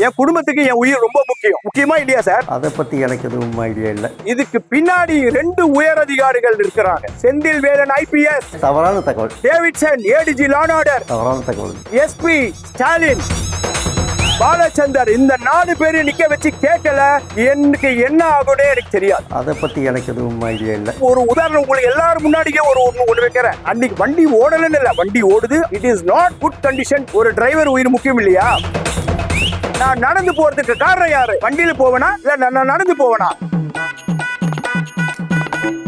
என் குடும்பத்துக்கு என் உயிர் ரொம்ப முக்கியம். முக்கியமா இல்லையா சார்? அதை பத்தி எனக்கு எதுவும் ஐடியா இல்லை. இதுக்கு பின்னாடி 2 உயர் அதிகாரிகள் இருக்கிறாங்க. செந்தில் வேலன் IPS, தவறான தகவல். Davidson ADG Law and Order, தவறான தகவல். SP ஸ்டாலின், பாலச்சந்தர், இந்த 4 பேரையும் நிக்க வச்சு கேட்கல எனக்கு என்ன ஆகும்னே எனக்கு தெரியாது. அதை பத்தி எனக்கு எதுவும் ஐடியா இல்லை. ஒரு உதாரணம் உங்களுக்கு எல்லாரும் முன்னாடியே ஒன்று வைக்கிறேன். அன்னைக்கு வண்டி ஓடலன்னு இல்ல, வண்டி ஓடுது. It is not good condition. ஒரு டிரைவர் உயிர் முக்கியம் இல்லையா? நான் நடந்து போறதுக்கு காரணம் யாரு? வண்டியில போவேனா இல்ல நான் நடந்து போவேனா?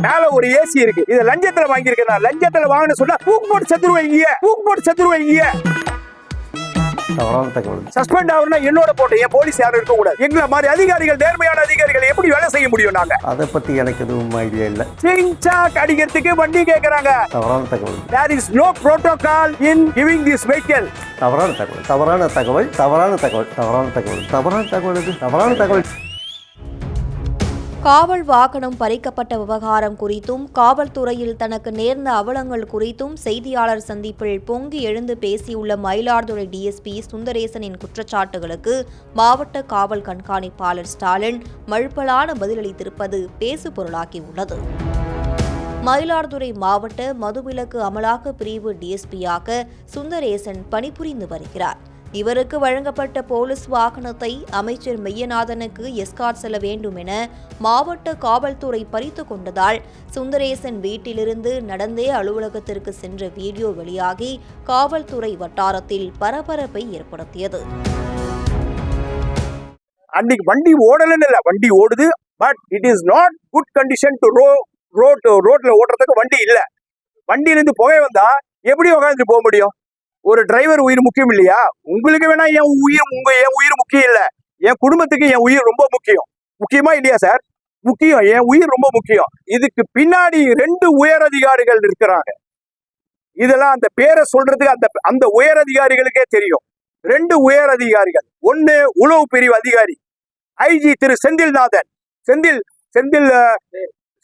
மேல ஒரு ஏசி இருக்கு. இத லஞ்சத்துல வாங்கியிருக்கேன். லஞ்சத்துல வாங்கன்னு சொன்னா தூக்கு போட்டு செத்துருவீங்க. தவறான தகவல். சஸ்பெண்ட் ஆகுனா என்னோட போட்டு என் போலீஸ் யாரும் இருக்க கூடாது. எங்களை மாதிரி அதிகாரிகள், நேர்மையான அதிகாரிகள் எப்படி வேலை செய்ய முடியும்? நாங்க அதை பத்தி எனக்கு எதுவும் ஐடியா இல்லை. சிங்சாக் அடிக்கிறதுக்கு வண்டி கேக்குறாங்க. தவறான தகவல். There is no protocol in giving this vehicle. தவறான தகவல். தவறான தகவல். தவறான தகவல். தவறான தகவல். தவறான தகவல். இது தவறான தகவல். காவல் வாகனம் பறிக்கப்பட்ட விவகாரம் குறித்தும் காவல்துறையில் தனக்கு நேர்ந்த அவலங்கள் குறித்தும் செய்தியாளர் சந்திப்பில் பொங்கி எழுந்து பேசியுள்ள மயிலாடுதுறை DSP சுந்தரேசனின் குற்றச்சாட்டுகளுக்கு மாவட்ட காவல் கண்காணிப்பாளர் ஸ்டாலின் மழுப்பலான பதிலளித்திருப்பது பேசுபொருளாகியுள்ளது. மயிலாடுதுறை மாவட்ட மதுவிலக்கு அமலாக்க பிரிவு DSP-யாக சுந்தரேசன் பணிபுரிந்து வருகிறார். இவருக்கு வழங்கப்பட்ட போலீஸ் வாகனத்தை அமைச்சர் மெய்யநாதனுக்கு எஸ்கார்ட் செல்ல வேண்டும் என மாவட்ட காவல்துறை பறித்து கொண்டதால் சுந்தரேசன் வீட்டிலிருந்து நடந்தே அலுவலகத்திற்கு சென்ற வீடியோ வெளியாகி காவல்துறை வட்டாரத்தில் பரபரப்பை ஏற்படுத்தியது. அன்னைக்கு வண்டி ஓடலன்னு இல்ல, வண்டி ஓடுது. But it is not good condition to ரோட்ல ஓட்டுறதுக்கு வண்டி இல்ல. வண்டியிலிருந்து புகை வந்தா எப்படி உட்காந்துட்டு போக முடியும்? ஒரு டிரைவர் உயிர் முக்கியம் இல்லையா? உங்களுக்கு வேணா என் உயிர் முக்கியம் இல்ல, என் குடும்பத்துக்கு என் உயிர் ரொம்ப முக்கியம். முக்கியமா இல்லையா சார்? முக்கியம். என் உயிர் ரொம்ப முக்கியம். இதுக்கு பின்னாடி 2 உயர் அதிகாரிகள் இருக்கிறாங்க. இதெல்லாம் அந்த பேரை சொல்றதுக்கு அந்த உயர் அதிகாரிகளுக்கே தெரியும். 2 உயர் அதிகாரிகள். ஒன்னு உளவு பிரிவு அதிகாரி IG Thiru Senthilnathan,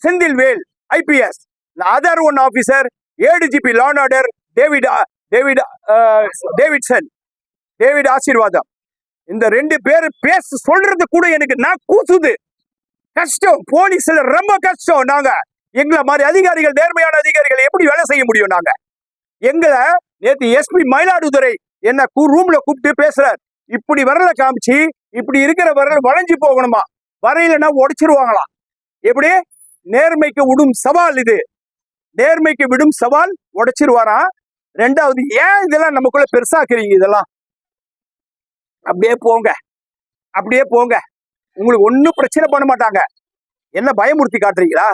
Senthil Vel IPS. Other one officer ADGP Law and Order David Asirvatham. இந்த 2 பேர் பேச சொல்றது கூட எனக்கு நான் கூசுது. கஷ்டம். போலீஸ்ல ரொம்ப கஷ்டம். நாங்க எங்களை மாதிரி அதிகாரிகள், நேர்மையான அதிகாரிகள் எப்படி வேலை செய்ய முடியும்? நாங்க எங்களை நேற்று SP மயிலாடுதுறை என்ன ரூம்ல கூப்பிட்டு பேசுறார். இப்படி வரல காமிச்சு, இப்படி இருக்கிற வரல வளைஞ்சு போகணுமா, வரையிலன்னா உடைச்சிருவாங்களாம். எப்படி? நேர்மைக்கு விடும் சவால் இது. நேர்மைக்கு விடும் சவால் உடைச்சிருவாராம். 2வது, ஏன் இதெல்லாம் நமக்குள்ள பெருசாக்குறீங்க? இதெல்லாம் அப்படியே போங்க. உங்களுக்கு ஒன்னும் பிரச்சனை பண்ண மாட்டாங்க. என்ன பயமுறுத்தி காட்டுறீங்களா?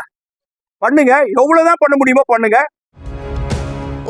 பண்ணுங்க. எவ்வளவுதான் பண்ண முடியுமோ பண்ணுங்க.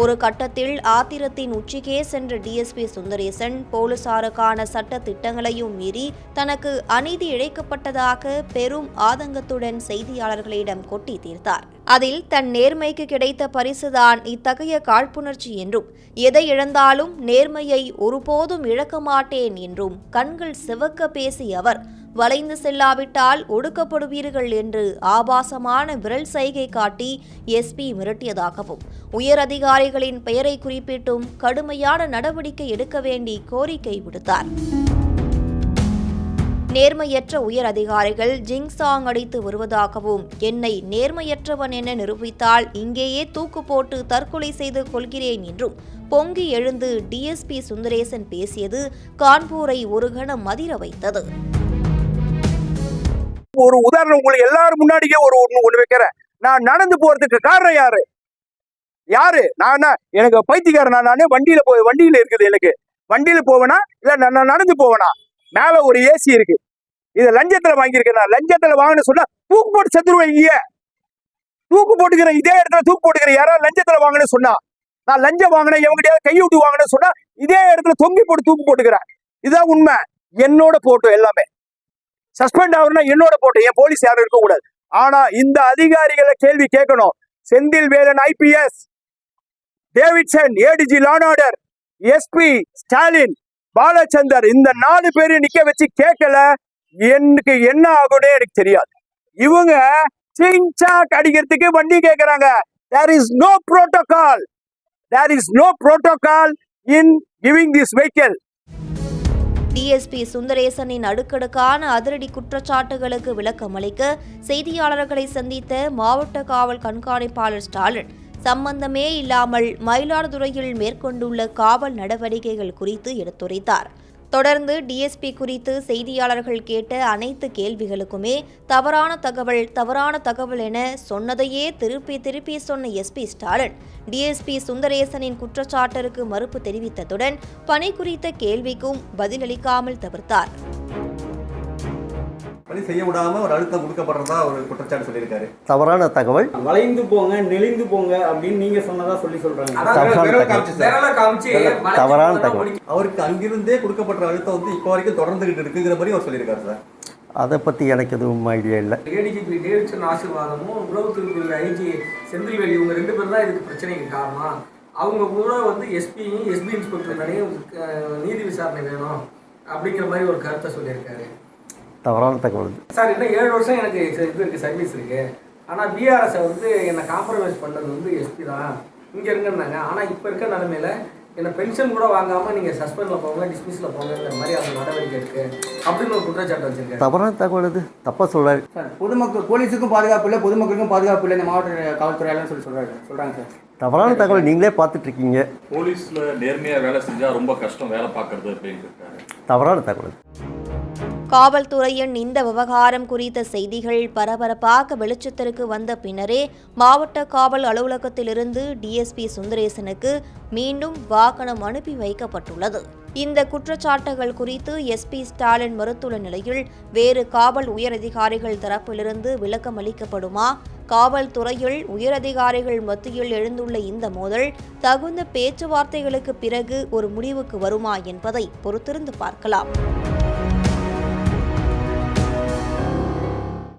ஒரு கட்டத்தில் ஆத்திரத்தின் உச்சிக்கே சென்ற DSP சுந்தரேசன் போலீசாருக்கான சட்ட திட்டங்களையும் மீறி தனக்கு அநீதி இழைக்கப்பட்டதாக பெரும் ஆதங்கத்துடன் செய்தியாளர்களிடம் கொட்டி தீர்த்தார். அதில் தன் நேர்மைக்கு கிடைத்த பரிசுதான் இத்தகைய காழ்ப்புணர்ச்சி என்றும், எதை இழந்தாலும் நேர்மையை ஒருபோதும் இழக்க மாட்டேன் என்றும் கண்கள் சிவக்க பேசிய அவர், வளைந்து செல்லாவிட்டால் ஒடுக்கப்படுவீர்கள் என்று ஆபாசமான விரல் சைகை காட்டி SP மிரட்டியதாகவும், உயர் அதிகாரிகளின் பெயரை குறிப்பிட்டும் கடுமையான நடவடிக்கை எடுக்க வேண்டி கோரிக்கை விடுத்தார். நேர்மையற்ற உயர் அதிகாரிகள் ஜிங்சாங் அடித்து வருவதாகவும், என்னை நேர்மையற்றவன் என நிரூபித்தால் இங்கேயே தூக்கு போட்டு தற்கொலை செய்து கொள்கிறேன் என்றும் பொங்கி எழுந்து DSP சுந்தரேசன் பேசியது கான்பூரை ஒரு கணம் அதிர வைத்தது. ஒரு உதாரணம் உங்களுக்கு எல்லாரும் முன்னாடியே ஒன்று வைக்கிறேன். நான் நடந்து போறதுக்கு காரணம் யாரு? எனக்கு பைத்தியக்காரன். நானே வண்டியில இருக்குது. எனக்கு வண்டியில போவேனா இல்ல நான் நடந்து போவேனா? மேல ஒரு ஏசி இருக்கு. இத லஞ்சத்துல வாங்கியிருக்கேன். லஞ்சத்துல வாங்கன்னு சொன்னா தூக்கு போட்டு செத்துருவீங்க. தூக்கு போட்டுக்கிறேன். இதே இடத்துல தூக்கு போட்டுக்கிறேன். யாராவது லஞ்சத்துல வாங்கன்னு சொன்னா, நான் லஞ்சம் வாங்கினேன் எவங்கிட்டயாவது கைவிட்டு வாங்கினேன்னு சொன்னா இதே இடத்துல தொங்கி போட்டு தூக்கு போட்டுக்கிறேன். இதுதான் உண்மை. என்னோட போட்டோ எல்லாமே. சஸ்பெண்ட் ஆகுனா என்னோட போட்டோ, என் போலீஸ் யாரும் இருக்க கூடாது. ஆனா இந்த அதிகாரிகளை கேள்வி கேட்கணும். Senthil Velan IPS, Davidson ADG Law and Order, SP Stalin, Balachandar, இந்த 4 பேரையும் நிக்க வச்சு கேட்கல எனக்கு என்ன ஆகும்னே எனக்கு தெரியாது. இவங்க சிங்சாக் அடிக்கிறதுக்கு வண்டி கேட்கறாங்க. There is no protocol in giving this vehicle. DSP சுந்தரேசனின் அடுக்கடுக்கான அதிரடி குற்றச்சாட்டுகளுக்கு விளக்கமளிக்க செய்தியாளர்களை சந்தித்த மாவட்ட காவல் கண்காணிப்பாளர் ஸ்டாலின் சம்பந்தமே இல்லாமல் மயிலாடுதுறையில் மேற்கொண்டுள்ள காவல் நடவடிக்கைகள் குறித்து எடுத்துரைத்தார். தொடர்ந்து டிஎஸ்பி குறித்து செய்தியாளர்கள் கேட்ட அனைத்து கேள்விகளுக்குமே தவறான தகவல் என சொன்னதையே திருப்பி சொன்ன எஸ்பி ஸ்டாலின் டிஎஸ்பி சுந்தரேசனின் குற்றச்சாட்டிற்கு மறுப்பு தெரிவித்ததுடன் பணி குறித்த கேள்விக்கும் பதிலளிக்காமல் தவிர்த்தார். பணி செய்ய விடாம ஒரு அழுத்தம் கொடுக்கப்படுறதா ஒரு குற்றச்சாட்டு சொல்லியிருக்காரு. தவறான தகவல். வளைந்து போங்க, நெளிந்து போங்க அப்படின்னு நீங்க சொன்னதா சொல்றாங்க. தவறான தகவல். அவருக்கு அங்கிருந்தே கொடுக்கப்பட்ட அழுத்தம் வந்து இப்போ வரைக்கும் தொடர்ந்துகிட்டு இருக்குங்கிற மாதிரி அவர் சொல்லியிருக்காரு சார். அதை பத்தி எனக்கு எதுவும் ஐடியா இல்லை. ஏடிஜிபி டேவிட்சன் ஆசீர்வாதமும் உளவுத்துறை ஐஜி செந்தில்வேலி இவங்க 2 பேரும் தான் இதுக்கு பிரச்சனைக்கு காரணம். அவங்க கூட வந்து எஸ்பி இன்ஸ்பெக்டர் நிறைய நீதி விசாரணை வேணும் அப்படிங்கிற மாதிரி ஒரு கருத்தை சொல்லியிருக்காரு. தவறான தகவல் சார். இன்னும் 7 வருஷம் எனக்கு இது இருக்குது, சர்வீஸ் இருக்குது. ஆனால் பிஆர்எஸை வந்து என்னை காம்ப்ரமைஸ் பண்ணது வந்து எஸ்பி தான், இங்கே இருக்குன்னாங்க. ஆனால் இப்போ இருக்க நிலைமையில் என்னை பென்ஷன் கூட வாங்காமல் நீங்கள் சஸ்பெண்டில் போங்க, டிஸ்மிஸில் போங்கிற மாதிரி அந்த நடவடிக்கை இருக்குது அப்படின்னு ஒரு குற்றச்சாட்டு வச்சுருக்கேன். தவறான தகவல் இது. தப்பாக சொல்கிறாரு சார். பொதுமக்கள் போலீஸுக்கும் பாதுகாப்பு இல்லை, பொதுமக்களுக்கும் பாதுகாப்பு இல்லை இந்த மாவட்ட காவல்துறையாளன்னு சொல்கிறாங்க சார். தவறான தகவல் நீங்களே பார்த்துட்டு இருக்கீங்க. போலீஸில் நேர்மையாக வேலை செஞ்சால் ரொம்ப கஷ்டம் வேலை பார்க்கறது அப்படின்னு. தவறான தகவல். காவல்துறையின் இந்த விவகாரம் குறித்த செய்திகள் பரபரப்பாக வெளிச்சத்திற்கு வந்த பின்னரே மாவட்ட காவல் அலுவலகத்திலிருந்து டிஎஸ்பி சுந்தரேசனுக்கு மீண்டும் வாகனம் அனுப்பி வைக்கப்பட்டுள்ளது. இந்த குற்றச்சாட்டுகள் குறித்து எஸ்பி ஸ்டாலின் மறுத்துள்ள நிலையில் வேறு காவல் உயரதிகாரிகள் தரப்பிலிருந்து விளக்கம் அளிக்கப்படுமா? காவல்துறையில் உயரதிகாரிகள் மத்தியில் எழுந்துள்ள இந்த மோதல் தகுந்த பேச்சுவார்த்தைகளுக்கு பிறகு ஒரு முடிவுக்கு வருமா என்பதை பொறுத்திருந்து பார்க்கலாம்.